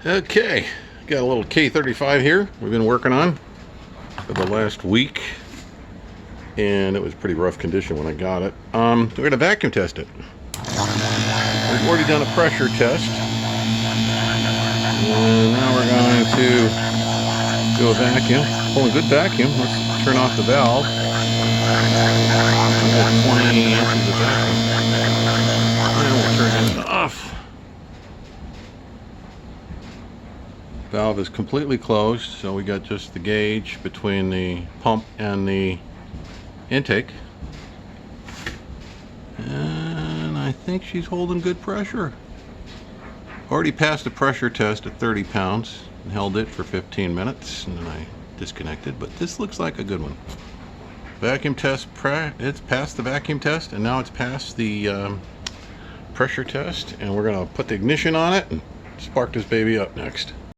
Okay, got a little K35 here we've been working on for the last week, and it was pretty rough condition when I got it. We're going to vacuum test it. We've already done a pressure test, and now we're going to do a vacuum. Pulling good vacuum. Let's turn off the valve. We got 20 inches of vacuum. And we'll turn it off. Valve is completely closed, so we got just the gauge between the pump and the intake. And I think she's holding good pressure. Already passed the pressure test at 30 pounds and held it for 15 minutes, and then I disconnected, but this looks like a good one. Vacuum test, it's passed the vacuum test, and now it's passed the pressure test, and we're gonna put the ignition on it and spark this baby up next.